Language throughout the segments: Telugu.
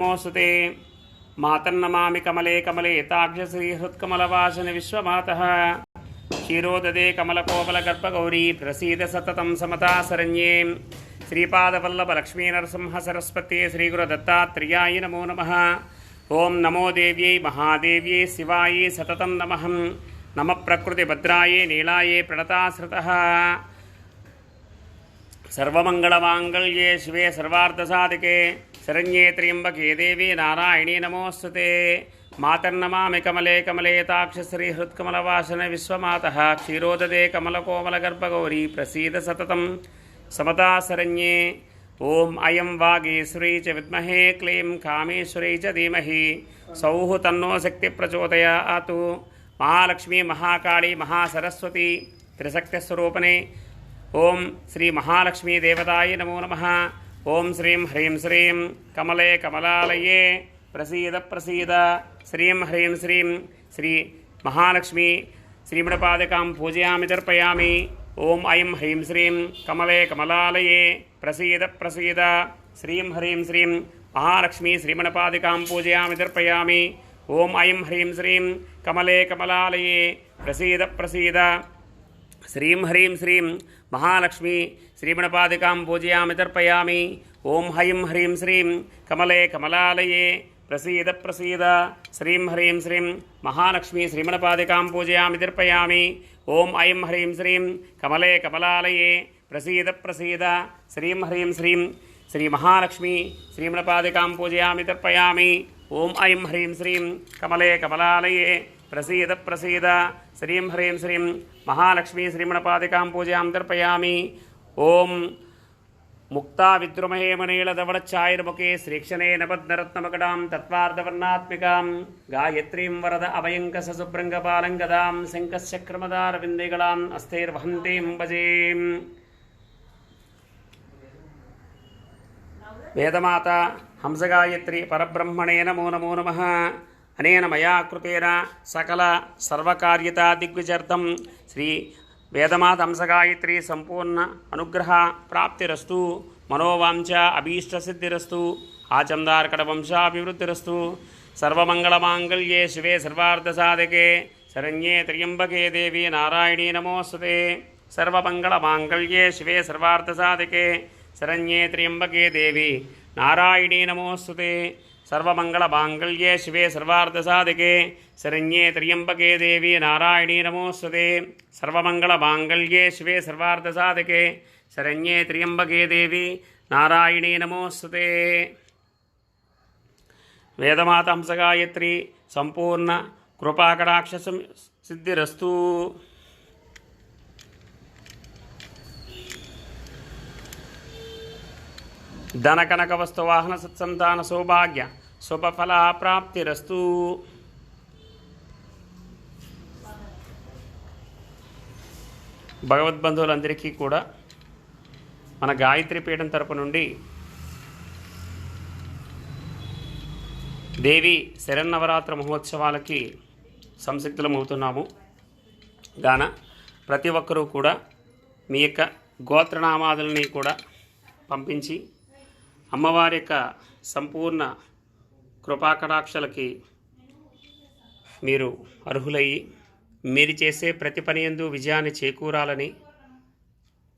नमोऽस्तुते मातर्नमामि कमले कमले ताक्षश्रीहृत्कमलवासिनि विश्वमातः क्षीरोददे कमलकोमलगर्भगौरी प्रसीद सततं समता शरण्ये श्रीपादवल्लभलक्ष्मीनरसिंह सरस्वती श्रीगुरुदत्तात्रेयाय नमो नमः। ओं नमो देव्यै महादेव्यै शिवायै सततं नमः। नमः प्रकृतिभद्रायै नीलायै प्रणताश्रितः सर्वमंगलमांगल्ये शिवे सर्वार्थसाधिके शरण्ये त्र्यंबके देवी नारायणी नमोस्तुते। मातर्नमामि कमले कमले ताक्षश्रीहृत्कमलवासिनि विश्वमातः क्षीरोददे कमलकोमलगर्भगौरी प्रसीद सततं समता शरण्ये। ओं अयं वागीश्वरी च विद्महे क्लीं कामेश्वरी च धीमहि सौः तन्नो शक्तिप्रचोदयात्। महालक्ष्मी महाकाली महासरस्वती त्रिशक्तिस्वरूपिणे ओं श्री महालक्ष्मी देवताय नमो नमः। ओं श्रीं ह्रीं श्रीं कमले कमलालये प्रसीद प्रसीद श्रीं ह्रीं श्रीं श्री महालक्ष्मी श्रीमणपादिकां पूजयामि तर्पयामि। ओं ऐं ह्रीं श्रीं कमले कमलालये प्रसीद प्रसीद श्रीं ह्रीं श्रीं महालक्ष्मी श्रीमणपादिकां पूजयामि तर्पयामि। ओं ऐं ह्रीं श्रीं कमले कमलालये प्रसीद प्रसीद श्रीं ह्रीं श्रीं महालक्ष्मी श्रीमणपादिकां पूजयामि तर्पयामि। ओं ऐं ह्रीं श्रीं कमले कमलालये प्रसीद प्रसीद श्रीं ह्रीं श्रीं महालक्ष्मी श्रीमणपादिकां पूजयामि तर्पयामि। ओं ऐं ह्रीं श्रीं कमले कमलालये प्रसीद प्रसीद श्रीं ह्रीं श्रीं श्री महालक्ष्मी श्रीमणपादिकां पूजयामि तर्पयामि। ओं ऐं ह्रीं श्रीं कमले कमलालये प्रसीद प्रसीद श्रीं ह्रीं श्रीं महालक्ष्मी श्रीमणपादिकां पूजयामि तर्पयामि। ओं मुक्ता विद्रुमहे मणिलधवळच्छायैर्मुखे श्रीक्षणेन पद्मरत्नमकटां तत्त्वार्धवर्णात्मिकां गायत्रीं वरद अभयङ्कसुभृङ्गपालङ्गदां शङ्खश्चक्रमदारविन्देगलाम् हस्तैर्वहन्तीं भजे। वेदमाता हंसगायत्री परब्रह्मणे नमो नमो नमः। अनेन मया कृतेन सकल सर्वकार्यता दिग्विजर्थं श्री वेदमाता हंसगायत्री संपूर्ण अनुग्रह प्राप्तिरस्तु। मनोवांఛा अभीष्टसिद्धिरस्तु। आचमदार्कटवंशाभिवृद्धिरस्तु। सर्वमंगलमांगल्ये शिवे सर्वार्थसाधके शरण्ये त्र्यंबके देवी नारायणी नमोस्तुते। सर्वमंगलमांगल्ये शिवे सर्वार्थसाधके शरण्ये त्र्यंबके देवी नारायणी नमोस्तुते। सर्वमंगलमांगल्ये शिवे सर्वार्थसाधके शरण्ये त्र्यंबके देवी नारायणी नमोस्तुते। सर्वमंगलमांगल्ये शिवे सर्वार्थसाधके शरण्ये त्र्यंबके देवी नारायणी नमोस्तुते। वेदमाता हंसगायत्री संपूर्ण कृपाकटाक्ष सिद्धिरस्तु। धनकनक वस्तुवाहन सत्संतान सौभाग्य शुभफल प्राप्तिरस्तु। భగవద్బంధువులందరికీ కూడా మన గాయత్రి పీఠం తరపు నుండి దేవి శరన్నవరాత్రి మహోత్సవాలకి సంసిద్ధులమవుతున్నాము గాన ప్రతి ఒక్కరూ కూడా మీ యొక్క గోత్రనామాదుల్ని కూడా పంపించి అమ్మవారి యొక్క సంపూర్ణ కృపాకటాక్షలకి మీరు అర్హులయ్యి మీరు చేసే ప్రతి పని యందు విజయాన్ని చేకూరాలని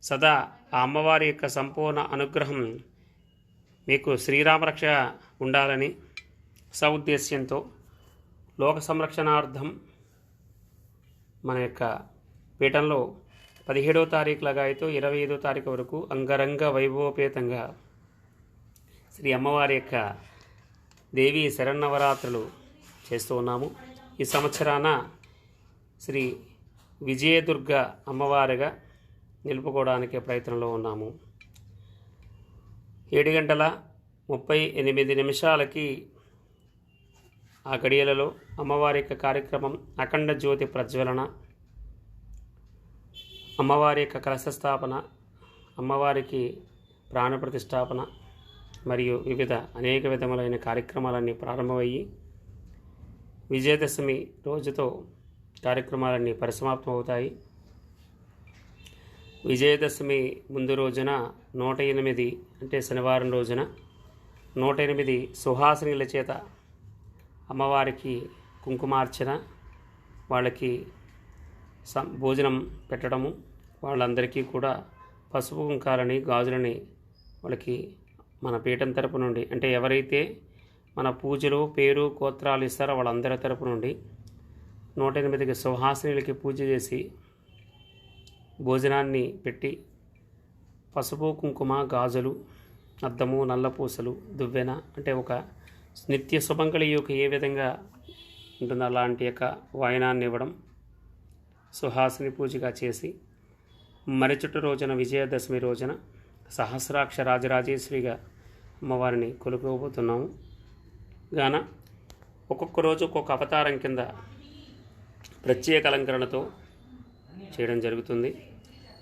సదా ఆ అమ్మవారి యొక్క సంపూర్ణ అనుగ్రహం మీకు శ్రీరామరక్ష ఉండాలని సౌద్దేశ్యంతో లోక సంరక్షణార్థం మన యొక్క పీఠంలో 17వ తారీఖు లగాయితో 25వ తారీఖు వరకు అంగరంగ వైభవోపేతంగా శ్రీ అమ్మవారి యొక్క దేవి శరన్నవరాత్రులు చేస్తూ ఉన్నాము. ఈ సంవత్సరాన శ్రీ విజయదుర్గ అమ్మవారిగా నిలుపుకోవడానికి ప్రయత్నంలో ఉన్నాము. 7:38 ఆ గడియలలో అమ్మవారి యొక్క కార్యక్రమం అఖండ జ్యోతి ప్రజ్వలన, అమ్మవారి యొక్క కలశ స్థాపన, అమ్మవారికి ప్రాణ ప్రతిష్టాపన మరియు వివిధ అనేక విధములైన కార్యక్రమాలన్నీ ప్రారంభమయ్యి విజయదశమి రోజుతో కార్యక్రమాలన్నీ పరిసమాప్తం అవుతాయి. విజయదశమి ముందు రోజున 108 అంటే శనివారం రోజున 108 సుహాసినిల చేత అమ్మవారికి కుంకుమార్చన, వాళ్ళకి భోజనం పెట్టడము, వాళ్ళందరికీ కూడా పసుపు కుంకాలని గాజులని వాళ్ళకి మన పీఠం తరపు నుండి, అంటే ఎవరైతే మన పూజలు పేరు గోత్రాలు ఇస్తారో వాళ్ళందరి తరపు నుండి 108 సుహాసినులకి పూజ చేసి భోజనాన్ని పెట్టి పసుపు కుంకుమ గాజులు, అద్దము, నల్ల పూసలు, దువ్వెన, అంటే ఒక నిత్య శుభం కలిగి ఏ విధంగా ఉంటుందో అలాంటి యొక్క వాయనాన్ని ఇవ్వడం, సుహాసిని పూజగా చేసి మరుసటి రోజున విజయదశమి రోజున సహస్రాక్ష రాజరాజేశ్వరిగా అమ్మవారిని కొలుకోబోతున్నాము. గాన ఒక్కొక్క రోజు ఒక్కొక్క అవతారం కింద ప్రత్యేక అలంకరణతో చేయడం జరుగుతుంది.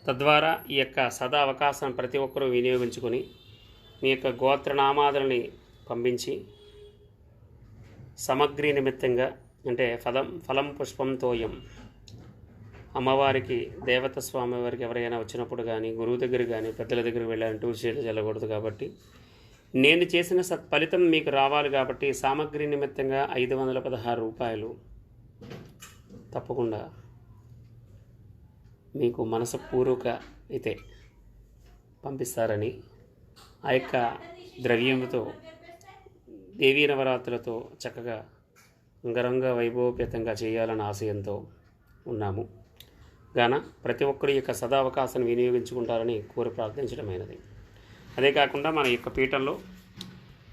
తద్వారా ఈ యొక్క సదా అవకాశం ప్రతి ఒక్కరూ వినియోగించుకొని మీ యొక్క గోత్రనామాదులని పంపించి సమగ్రి నిమిత్తంగా, అంటే ఫలం పుష్పం తోయం, అమ్మవారికి దేవత స్వామి వారికి ఎవరైనా వచ్చినప్పుడు కానీ, గురువు దగ్గర కానీ, పెద్దల దగ్గరికి వెళ్ళాలంటే ఉసిరి చల్లకూడదు. కాబట్టి నేను చేసిన సత్ఫలితం మీకు రావాలి కాబట్టి సామగ్రి నిమిత్తంగా 516 రూపాయలు తప్పకుండా మీకు మనసపూర్వక అయితే పంపిస్తారని, ఆ యొక్క ద్రవ్యంతో దేవీ నవరాత్రులతో చక్కగా అంగరంగ వైభవపేతంగా చేయాలన్న ఆశయంతో ఉన్నాము. గాన ప్రతి ఒక్కరి యొక్క సదావకాశాన్ని వినియోగించుకుంటారని కోరి ప్రార్థించడమైనది. అదే కాకుండా మన యొక్క పీఠంలో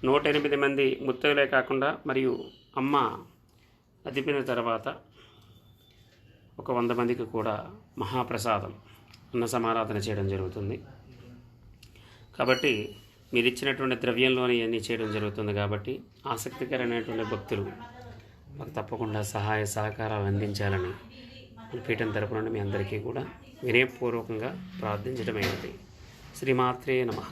108 మంది ముత్తైదులే కాకుండా మరియు అమ్మ అదిపిన తర్వాత ఒక 100 మందికి కూడా మహాప్రసాదం అన్న సమారాధన చేయడం జరుగుతుంది. కాబట్టి మీరు ఇచ్చినటువంటి ద్రవ్యంలోనే ఇవన్నీ చేయడం జరుగుతుంది. కాబట్టి ఆసక్తికరమైనటువంటి భక్తులు మాకు తప్పకుండా సహాయ సహకారాలు అందించాలని పీఠం తరపు నుండి మీ అందరికీ కూడా వినయపూర్వకంగా ప్రార్థించడమైనది. శ్రీమాత్రే నమః.